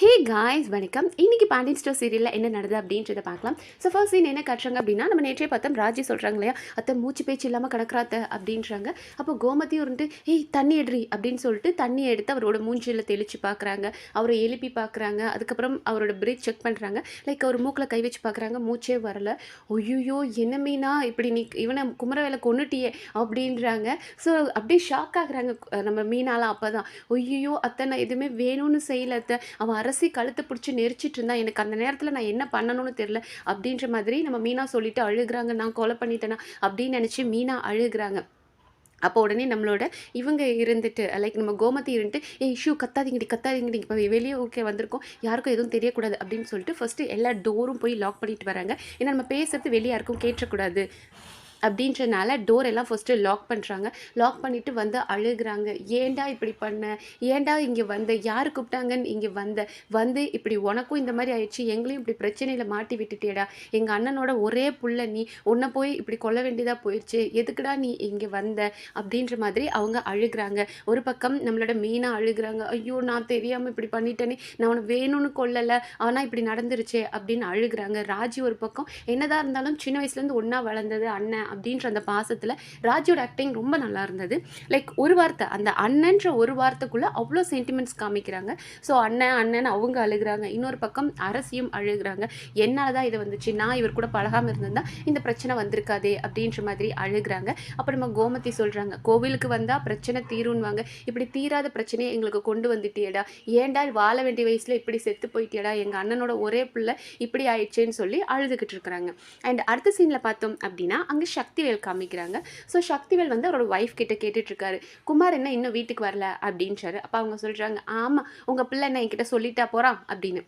Hey guys வணக்கம். இன்னைக்கு Pandian store சீரியலில் என்ன நடக்குது அப்படின்றத பார்க்கலாம். ஸோ ஃபர்ஸ்ட் சீன் என்ன காட்டுறாங்க அப்படின்னா, நம்ம நேற்றே பார்த்தோம் ராஜி சொல்கிறாங்க இல்லையா, அத்தை மூச்சு பேச்சு இல்லாமல் கிடக்குறாத்த அப்படின்றாங்க. அப்போ கோமதியும் இருந்துட்டு ஏய் தண்ணி எடுறி அப்படின்னு சொல்லிட்டு தண்ணி எடுத்து அவரோட மூஞ்சியில் தெளித்து பார்க்குறாங்க, அவரை எழுப்பி பார்க்குறாங்க. அதுக்கப்புறம் அவரோட பிரீத் செக் பண்ணுறாங்க. லைக் அவர் மூக்கில் கை வச்சு பார்க்குறாங்க, மூச்சே வரல. ஒய்யோ என்ன மீனா இப்படி நீ இவனை குமரவேலை கொன்னுட்டியே அப்படின்றாங்க. ஸோ அப்படியே ஷாக் ஆகுறாங்க நம்ம மீனாலாம். அப்போ தான் ஒய்யோ அத்தை நான் எதுவுமே வேணும்னு செய்யல அத்தை, அவன் அரசி கழுத்தை பிடிச்சி நெரிச்சிட்டு இருந்தான், எனக்கு அந்த நேரத்தில் நான் என்ன பண்ணணும்னு தெரில அப்படின்ற மாதிரி நம்ம மீனா சொல்லிட்டு அழுகுறாங்க. நான் கொலை பண்ணிட்டேனா அப்படின்னு நினச்சி மீனா அழுகுறாங்க. அப்போ உடனே நம்மளோட இவங்க இருந்துட்டு லைக் நம்ம கோமதி இருந்துட்டு இஷ்யூ கத்தாதீங்கடி கத்தாதீங்கடி, இப்போ வெளியே ஓகே வந்திருக்கோம், யாருக்கும் எதுவும் தெரியக்கூடாது அப்படின்னு சொல்லிட்டு ஃபஸ்ட்டு எல்லா டோரும் போய் லாக் பண்ணிட்டு வராங்க. ஏன்னா நம்ம பேசுறது வெளியே யாருக்கும் கேட்டக்கூடாது அப்படின்றனால டோர் எல்லாம் ஃபஸ்ட்டு லாக் பண்ணுறாங்க. லாக் பண்ணிவிட்டு வந்து அழுகுறாங்க. ஏன்டா இப்படி பண்ண, ஏன்டா இங்கே வந்த, யார் கூப்பிட்டாங்கன்னு இங்கே வந்து இப்படி உனக்கும் இந்த மாதிரி ஆயிடுச்சு, எங்களையும் இப்படி பிரச்சனையில் மாட்டி விட்டுட்டேடா, எங்கள் அண்ணனோட ஒரே புள்ள நீ, உன்னை போய் இப்படி கொல்ல வேண்டியதாக போயிடுச்சு, எதுக்குடா நீ இங்கே வந்த அப்படின்ற மாதிரி அவங்க அழுகுறாங்க. ஒரு பக்கம் நம்மளோட மீனா அழுகுறாங்க. ஐயோ நான் தெரியாமல் இப்படி பண்ணிட்டேனே, நான் உனக்கு வேணும்னு கொல்லலை, ஆனால் இப்படி நடந்துருச்சே அப்படின்னு அழுகுறாங்க. ராஜி ஒரு பக்கம் என்னதான் இருந்தாலும் சின்ன வயசுலேருந்து ஒன்றா வளர்ந்தது அண்ணன் அப்படின்ற அந்த பாசத்தில் ராஜியோட ஆக்டிங் ரொம்ப நல்லா இருந்தது. லைக் ஒரு வார்த்தை, அந்த அண்ணன்ற ஒரு வார்த்தைக்குள்ளே அவ்வளோ சென்டிமெண்ட்ஸ் காமிக்கிறாங்க. ஸோ அண்ணன் அவங்க அழுகுறாங்க. இன்னொரு பக்கம் அரசியும் அழுகுறாங்க. என்னால் தான் இது வந்துச்சு, நான் இவர் கூட பழகாமல் இருந்திருந்தால் இந்த பிரச்சனை வந்திருக்காதே அப்படின்ற மாதிரி அழுகுறாங்க. அப்போ நம்ம கோமதி சொல்கிறாங்க, கோவிலுக்கு வந்தால் பிரச்சனை தீருன்னுவாங்க, இப்படி தீராத பிரச்சனையை எங்களுக்கு கொண்டு வந்துட்டியடா, ஏன்டா வாழ வேண்டிய வயசில் இப்படி செத்து போயிட்டியடா, எங்கள் அண்ணனோட ஒரே பிள்ளை இப்படி ஆயிடுச்சேன்னு சொல்லி அழுதுகிட்டு இருக்கிறாங்க. அண்ட் அடுத்த சீனில் பார்த்தோம் அப்படின்னா அங்கே சக்திவேல் காமிக்கிறாங்க. ஸோ சக்திவேல் வந்து அவரோட ஒய்ஃப் கிட்ட கேட்டுட்ருக்காரு, குமார் என்ன இன்னும் வீட்டுக்கு வரல அப்படின்றாரு. அப்போ அவங்க சொல்கிறாங்க, ஆமாம் உங்கள் பிள்ளை என்ன என்கிட்ட சொல்லிட்டா போகிறான் அப்படின்னு.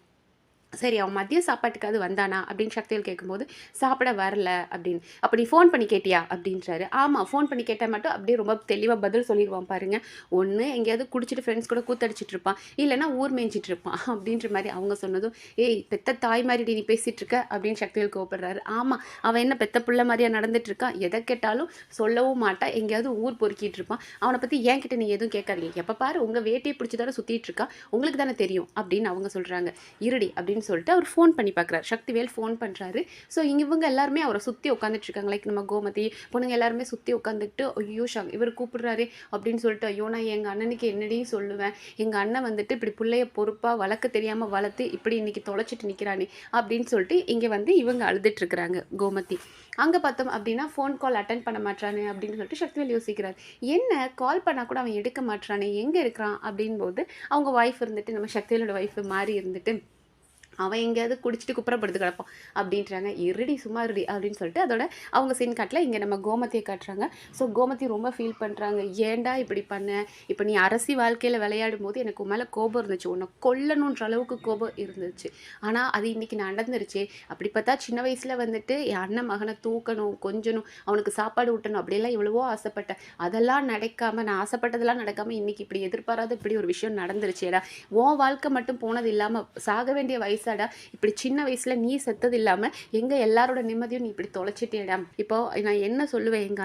சரி அவன் மதிய சாப்பாட்டுக்காவது வந்தானா அப்படின்னு சக்திவேல் கேட்கும்போது சாப்பிட வரல அப்படின்னு. அப்போ நீ ஃபோன் பண்ணி கேட்டியா அப்படின்றாரு. ஆமாம் ஃபோன் பண்ணி கேட்டால் மட்டும் அப்படியே ரொம்ப தெளிவாக பதில் சொல்லிடுவான் பாருங்கள். ஒன்று எங்கேயாவது குடிச்சிட்டு ஃப்ரெண்ட்ஸ் கூட கூத்தடிச்சிட்டு இருப்பான், இல்லைனா ஊர் மேய்ஞ்சிட்டு இருப்பான் அப்படின்ற மாதிரி அவங்க சொன்னதும் ஏய் பெத்த தாய் மாதிரி நீ பேசிகிட்டு இருக்க அப்படின்னு சக்திவேல் கோவப்படுறாரு. ஆமாம் அவன் என்ன பெத்த பிள்ளை மாதிரியா நடந்துட்டு இருக்கான், எதை கேட்டாலும் சொல்லவும் மாட்டான், எங்கேயாவது ஊர் பொறுக்கிட்டு இருப்பான், அவனை பற்றி ஏன் கிட்ட நீ எதுவும் கேட்காதீங்க, எப்போ பாரு உங்கள் வேட்டையை பிடிச்சி தானே சுற்றிட்டு இருக்கான், உங்களுக்கு தானே தெரியும் அப்படின்னு அவங்க சொல்கிறாங்க. இருடி அப்படின்னு சொல்லிட்டு அவர் ஃபோன் பண்ணி பார்க்குறாரு. சக்திவேல் ஃபோன் பண்ணுறாரு. ஸோ இவங்க எல்லாருமே அவரை சுற்றி உட்காந்துட்டு இருக்காங்க. லைக் நம்ம கோமதி பொண்ணுங்க எல்லாருமே சுற்றி உட்காந்துட்டு ஐயோ இவர் கூப்பிடுறாரு அப்படின்னு சொல்லிட்டு ஐயோ நான் எங்கள் அண்ணனுக்கு என்னடியும் சொல்லுவேன், எங்கள் அண்ணன் வந்துட்டு இப்படி பிள்ளைய பொறுப்பாக வளர்க்க தெரியாமல் வளர்த்து இப்படி இன்னைக்கு தொலைச்சிட்டு நிற்கிறானே அப்படின்னு சொல்லிட்டு இங்கே வந்து இவங்க அழுதுட்டு இருக்கிறாங்க கோமதி. அங்கே பார்த்தோம் அப்படின்னா ஃபோன் கால் அட்டன் பண்ண மாட்டானே அப்படின்னு சொல்லிட்டு சக்திவேல் யோசிக்கிறார். என்ன கால் பண்ணால் கூட அவன் எடுக்க மாட்டானே, எங்கே இருக்கிறான் அப்படின் போது அவங்க ஒய்ஃப் இருந்துட்டு நம்ம சக்திவேலோட ஒய்ஃப் மாறி இருந்துட்டு அவன் எங்கேயாவது குடிச்சிட்டு குப்புறப்படுத்து கிடப்பான் அப்படின்றாங்க. இருடி சும்மா இருடி அப்படின்னு சொல்லிட்டு அதோட அவங்க சீன் காட்டில் இங்கே நம்ம கோமதியை காட்டுறாங்க. ஸோ கோமதி ரொம்ப ஃபீல் பண்ணுறாங்க, ஏன்டா இப்படி பண்ண, இப்போ நீ அரசி வாழ்க்கையில் விளையாடும் போது எனக்கு மேலே கோபம் இருந்துச்சு, உன்னை கொல்லணுன்ற அளவுக்கு கோபம் இருந்துச்சு, ஆனால் அது இன்றைக்கி நடந்துருச்சு. அப்படி பார்த்தா சின்ன வயசில் வந்துட்டு என் அண்ணன் மகனை தூக்கணும் கொஞ்சணும் அவனுக்கு சாப்பாடு ஊட்டணும் அப்படியெல்லாம் எவ்வளவோ ஆசைப்பட்டேன், அதெல்லாம் நடக்காமல் நான் ஆசைப்பட்டதெல்லாம் நடக்காமல் இன்றைக்கி இப்படி எதிர்பாராத இப்படி ஒரு விஷயம் நடந்துருச்சேடா, உன் வாழ்க்கை மட்டும் போனது இல்லாமல் சாக வேண்டிய வயசு இப்படி சின்ன வயசுல நீ செத்தது இல்லாம எங்க எல்லாரோட நிம்மதியும் நீ இப்படி தொலைச்சிட்டேடா. இப்போ நான் என்ன சொல்லுவேன், எங்க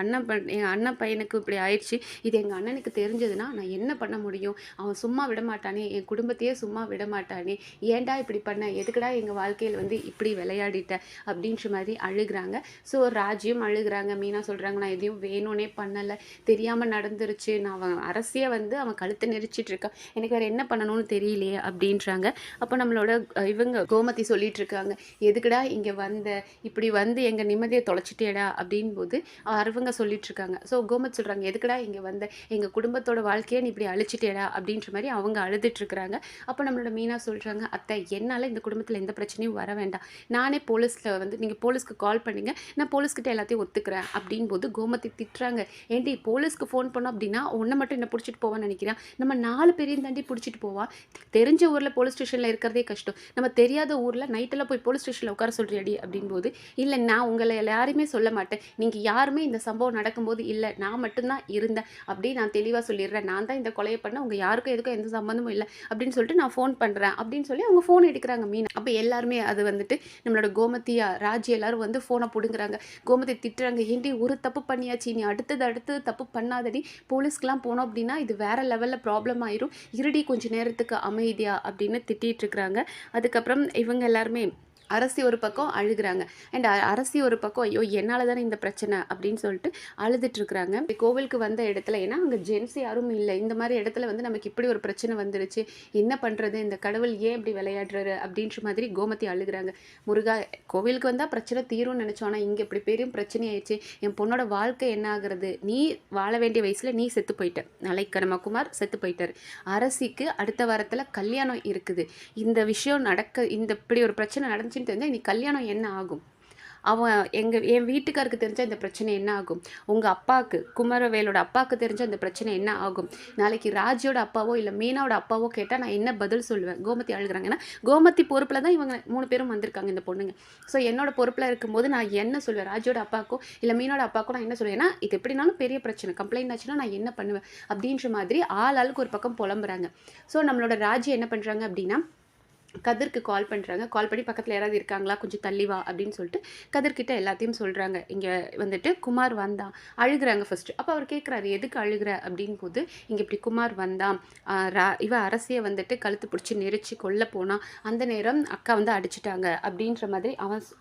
அண்ணன் பையனுக்கு இப்படி ஆயிடுச்சு, இது எங்க அண்ணனுக்கு தெரிஞ்சதுன்னா நான் என்ன பண்ண முடியும், அவன் சும்மா விட மாட்டானே, என் குடும்பத்தையே சும்மா விட மாட்டானே, ஏன்டா இப்படி பண்ண, எதுக்குடா எங்க வாழ்க்கையில் வந்து இப்படி விளையாடிட்ட அப்படின்ற மாதிரி அழுகுறாங்க. ஸோ ராஜியும் அழுகுறாங்க. மீனா சொல்றாங்க, நான் எதையும் வேணும்னே பண்ணலை, தெரியாம நடந்துருச்சு, நான் அவன் அரசியை வந்து அவன் கழுத்தை நெரிச்சிட்டு இருக்கான், எனக்கு வேற என்ன பண்ணணும்னு தெரியலையே அப்படின்றாங்க. அப்போ நம்மளோட இவங்க கோமதி சொல்லிட்டு இருக்காங்க, எதுக்குடா இங்கே வந்த, இப்படி வந்து எங்கள் நிம்மதியை தொலைச்சிட்டேடா அப்படின் போது அவங்க சொல்லிட்டு இருக்காங்க. ஸோ கோமதி சொல்கிறாங்க, எதுக்குடா இங்கே வந்த, எங்கள் குடும்பத்தோட வாழ்க்கையை நீ இப்படி அழிச்சிட்டேடா அப்படின்ற மாதிரி அவங்க அழுதுட்டு இருக்கிறாங்க. அப்போ நம்மளோட மீனா சொல்கிறாங்க, அத்தை என்னால் இந்த குடும்பத்தில் எந்த பிரச்சனையும் வர வேண்டாம், நானே போலீஸில் வந்து நீங்கள் போலீஸ்க்கு கால் பண்ணுங்க, நான் போலீஸ்கிட்ட எல்லாத்தையும் ஒத்துக்கிறேன் அப்படின் போது கோமதி திட்டுறாங்க, ஏன்டி போலீஸ்க்கு ஃபோன் பண்ணோம் அப்படின்னா உன்னை மட்டும் என்ன பிடிச்சிட்டு போவான்னு நினைக்கிறேன், நம்ம 4 பேரையும் தாண்டி பிடிச்சிட்டு போவான், தெரிஞ்ச ஊரில் போலீஸ் ஸ்டேஷனில் இருக்கிறதே கஷ்டம், நம்ம தெரியாத ஊரில் நைட்டெல்லாம் போய் போலீஸ் ஸ்டேஷனில் உட்கார சொல்கிறியாடி அப்படின்போது, இல்லை நான் உங்களை யாரையுமே சொல்ல மாட்டேன், நீங்கள் யாருமே இந்த சம்பவம் நடக்கும்போது இல்லை நான் மட்டும்தான் இருந்தேன் அப்படின்னு நான் தெளிவாக சொல்லிடுறேன், நான் தான் இந்த கொலையை பண்ண, உங்கள் யாருக்கும் எதுக்கும் எந்த சம்மந்தமும் இல்லை அப்படின்னு சொல்லிட்டு நான் ஃபோன் பண்ணுறேன் அப்படின்னு சொல்லி அவங்க ஃபோன் எடுக்கிறாங்க மீனா. அப்போ எல்லாருமே அது வந்துட்டு நம்மளோட கோமதியா ராஜி எல்லாரும் வந்து ஃபோனை பிடுங்குறாங்க. கோமதி திட்டுறாங்க, ஏண்டி ஒரு தப்பு பண்ணியாச்சு, நீ அடுத்தது தப்பு பண்ணாதடி, போலீஸ்க்கெலாம் போனோம் அப்படின்னா இது வேற லெவலில் ப்ராப்ளம் ஆயிரும், இருடி கொஞ்ச நேரத்துக்கு அமைதியா அப்படின்னு திட்டிகிட்டு இருக்கிறாங்க. அதுக்கப்புறம் இவங்க எல்லாருமே அரசி ஒரு பக்கம் அழுகிறாங்க. அண்ட் அரசி ஒரு பக்கம் ஐயோ என்னால் தானே இந்த பிரச்சனை அப்படின்னு சொல்லிட்டு அழுதுட்டுருக்குறாங்க. கோவிலுக்கு வந்த இடத்துல ஏன்னா அங்கே ஜென்ஸ் யாரும் இல்லை, இந்த மாதிரி இடத்துல வந்து நமக்கு இப்படி ஒரு பிரச்சனை வந்துருச்சு, என்ன பண்ணுறது, இந்த கடவுள் ஏன் இப்படி விளையாடுறாரு அப்படின்ற மாதிரி கோமதி அழுகிறாங்க. முருகா, கோவிலுக்கு வந்தால் பிரச்சனை தீரும்னு நினச்சோன்னா இங்கே இப்படி பெரும் பிரச்சனை ஆயிடுச்சு, என் பொண்ணோட வாழ்க்கை என்ன ஆகுறது, நீ வாழ வேண்டிய வயசில் நீ செத்து போயிட்ட, நாளைக்கு நம்ம குமார் செத்து போயிட்டார், அரசிக்கு அடுத்த வாரத்தில் கல்யாணம் இருக்குது, இந்த விஷயம் இந்த இப்படி ஒரு பிரச்சனை நடந்துச்சு தெரிஞ்சா நீ கல்யாணம் என்ன ஆகும், அவன் என் வீட்டுக்காருக்கு தெரிஞ்சால் இந்த பிரச்சனை என்ன ஆகும், உங்கள் அப்பாவுக்கு குமரவேலோட அப்பாவுக்கு தெரிஞ்சால் இந்த பிரச்சனை என்ன ஆகும், நாளைக்கு ராஜியோட அப்பாவோ இல்லை மீனாவோட அப்பாவோ கேட்டால் நான் என்ன பதில் சொல்லுவேன். கோமதி அழுகிறாங்க. ஏன்னா கோமதி பொறுப்பில் தான் இவங்க 3 பேரும் வந்திருக்காங்க இந்த பொண்ணுங்க. ஸோ என்னோட பொறுப்பில் இருக்கும்போது நான் என்ன சொல்வேன், ராஜியோட அப்பாக்கோ இல்லை மீனோட அப்பாக்கோ நான் என்ன சொல்லுவேன், ஏன்னா இது எப்படினாலும் பெரிய பிரச்சனை, கம்ப்ளைண்ட் ஆச்சுன்னா நான் என்ன பண்ணுவேன் அப்படின்ற மாதிரி ஆளுக்கு ஒரு பக்கம் புலம்புறாங்க. ஸோ நம்மளோட ராஜி என்ன பண்ணுறாங்க அப்படின்னா கதிர்க்கு கால் பண்ணுறாங்க. கால் பண்ணி பக்கத்தில் யாராவது இருக்காங்களா, கொஞ்சம் தள்ளி வா அப்படின்னு சொல்லிட்டு கதிர்கிட்ட எல்லாத்தையும் சொல்கிறாங்க. இங்கே வந்துட்டு குமார் வந்தான், அழுகிறாங்க ஃபஸ்ட்டு. அப்போ அவர் கேட்குறாரு, எதுக்கு அழுகிற அப்படின் போது, இங்கே இப்படி குமார் வந்தான், இவ அரசியை வந்துட்டு கழுத்து பிடிச்சி நெரிச்சு கொல்ல போனால் அந்த நேரம் அக்கா வந்து அடிச்சிட்டாங்க அப்படின்ற மாதிரி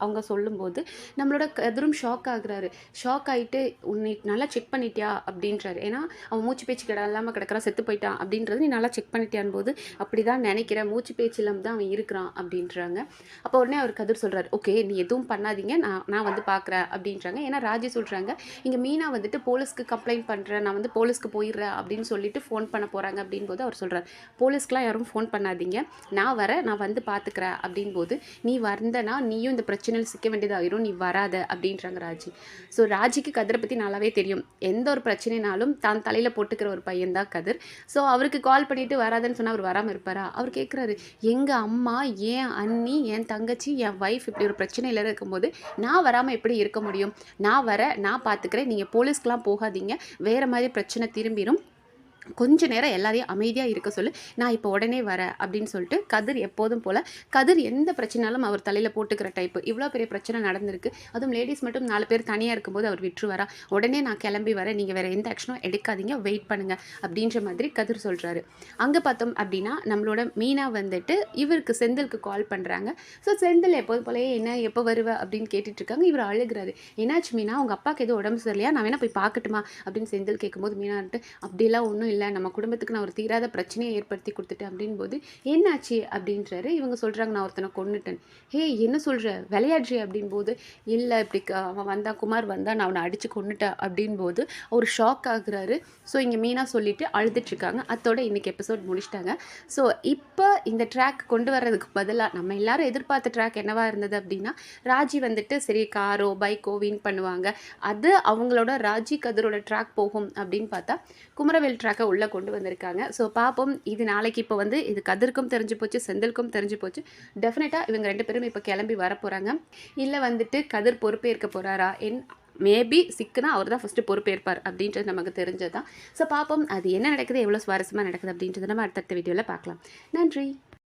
அவங்க சொல்லும்போது நம்மளோட கதிரும் ஷாக் ஆகுறாரு. ஷாக் ஆகிட்டு உன்னை நல்லா செக் பண்ணிட்டியா அப்படின்றாரு. ஏன்னா அவன் மூச்சு பேச்சு இல்லாமல் கிடக்கிறான், செத்து போயிட்டான் அப்படின்றது நீ நல்லா செக் பண்ணிட்டியான் போது, அப்படி தான் நினைக்கிறேன், மூச்சு பேச்சு இல்லாமல் தான் இருக்கிறான் அப்படின்றாங்க. அப்போ உடனே அவர் கதிர் சொல்றாரு, ஓகே நீ எதுவும் பண்ணாதீங்க, நான் வந்து பார்க்குறேன் அப்படின்றாங்க. ஏன்னா ராஜி சொல்கிறாங்க, இங்கே மீனா வந்துட்டு போலீஸ்க்கு கம்ப்ளைண்ட் பண்ணுறேன், நான் வந்து போலீஸ்க்கு போயிடுறேன் அப்படின்னு சொல்லிட்டு ஃபோன் பண்ண போகிறாங்க அப்படின் போது அவர் சொல்கிறார், போலீஸ்க்கெலாம் யாரும் ஃபோன் பண்ணாதீங்க, நான் வரேன், நான் வந்து பார்த்துக்கிறேன் அப்படின் போது, நீ வந்தனா நீயும் இந்த பிரச்சனையில் சிக்க வேண்டியதாகிரும், நீ வராத அப்படின்றாங்க ராஜி. ஸோ ராஜிக்கு கதிரை பற்றி நல்லாவே தெரியும், எந்த ஒரு பிரச்சனைனாலும் தான் தலையில் போட்டுக்கிற ஒரு பையன் தான் கதிர். ஸோ அவருக்கு கால் பண்ணிவிட்டு வராதுன்னு சொன்னால் அவர் வராமல் இருப்பாரா? அவர் கேட்குறாரு, எங்கள் அம்மா, என் அண்ணி, என் தங்கச்சி, என் ஒய்ஃப் இப்படி ஒரு பிரச்சனையில் இருக்கும்போது நான் வராமல் எப்படி இருக்க முடியும், நான் வரேன், நான் பார்த்துக்கிறேன், நீங்கள் போலீஸ்க்கெலாம் போகாதீங்க, வேறு மாதிரி பிரச்சனை திரும்பிடும், கொஞ்ச நேரம் எல்லாரையும் அமைதியாக இருக்க சொல்லு, நான் இப்போ உடனே வரேன் அப்படின்னு சொல்லிட்டு கதிர் எப்போதும் போல், கதிர் எந்த பிரச்சனைனாலும் அவர் தலையில் போட்டுக்கிற டைப்பு. இவ்வளோ பெரிய பிரச்சனை நடந்திருக்கு, அதுவும் லேடிஸ் மட்டும் 4 பேர் தனியாக இருக்கும்போது அவர் விட்டுருவாரா, உடனே நான் கிளம்பி வரேன், நீங்கள் வேறு எந்த ஆக்ஷனும் எடுக்காதீங்க, வெயிட் பண்ணுங்கள் அப்படின்ற மாதிரி கதிர் சொல்கிறாரு. அங்கே பார்த்தோம் அப்படின்னா நம்மளோட மீனா வந்துட்டு இவருக்கு செந்திலுக்கு கால் பண்ணுறாங்க. ஸோ செந்தில் எப்போது போலயே என்ன எப்போ வருவ அப்படின்னு கேட்டுட்ருக்காங்க. இவர் அழுகிறாரு, என்னாச்சு மீனா, உங்கள் அப்பாவுக்கு எதுவும் உடம்பு சரியில்லையா, நான் வேணால் போய் பார்க்கட்டுமா அப்படின்னு செந்தில் கேட்கும்போது மீனா வந்துட்டு அப்படிலாம் ஒன்றும் இல்லை, நம்ம குடும்பத்துக்கு நான் ஒரு தீராத பிரச்சனையை ஏற்படுத்தி கொடுத்துட்டேன் அப்படின் போது என்னாச்சு அப்படின்றாரு. இவங்க சொல்கிறாங்க, நான் ஒருத்தனை கொன்னுட்டேன். ஹே என்ன சொல்கிற, விளையாடுறி அப்படின் போது, இல்லை இப்படி அவன் வந்தான், குமார் வந்தான், நான் அவனை அடித்து கொன்னுட்டேன் அப்படின் போது அவர் ஷாக் ஆகுறாரு. ஸோ இங்கே மீனா சொல்லிட்டு அழுதுட்ருக்காங்க. அதோட இன்றைக்கி எபிசோட் முடிச்சிட்டாங்க. ஸோ இப்போ இந்த ட்ராக் கொண்டு வர்றதுக்கு பதிலாக நம்ம எல்லாரும் எதிர்பார்த்த ட்ராக் என்னவா இருந்தது அப்படின்னா, ராஜி வந்துட்டு சரி காரோ பைக்கோ வின் பண்ணுவாங்க, அது அவங்களோட ராஜி கதிரோட ட்ராக் போகும் அப்படின்னு பார்த்தா குமரவேல் ட்ராக்கை உள்ளே கொண்டு வந்திருக்காங்க. ஸோ பார்ப்போம், இது நாளைக்கு இப்போ வந்து இது கதிர்க்கும் தெரிஞ்சு போச்சு, செந்திலுக்கும் தெரிஞ்சு போச்சு, டெஃபினட்டாக இவங்க 2 பேரும் இப்போ கிளம்பி வர போகிறாங்க. இல்லை வந்துட்டு கதிர் பொறுப்பேற்க போகிறாரா, மேபி சிக்குனா அவர் தான் ஃபஸ்ட்டு பொறுப்பேற்பார் அப்படின்றது நமக்கு தெரிஞ்சது தான். ஸோ பார்ப்போம் அது என்ன நடக்குது, எவ்வளோ சுவாரஸ்யமாக நடக்குது அப்படின்றத நம்ம அடுத்தடுத்த வீடியோவில் பார்க்கலாம். நன்றி.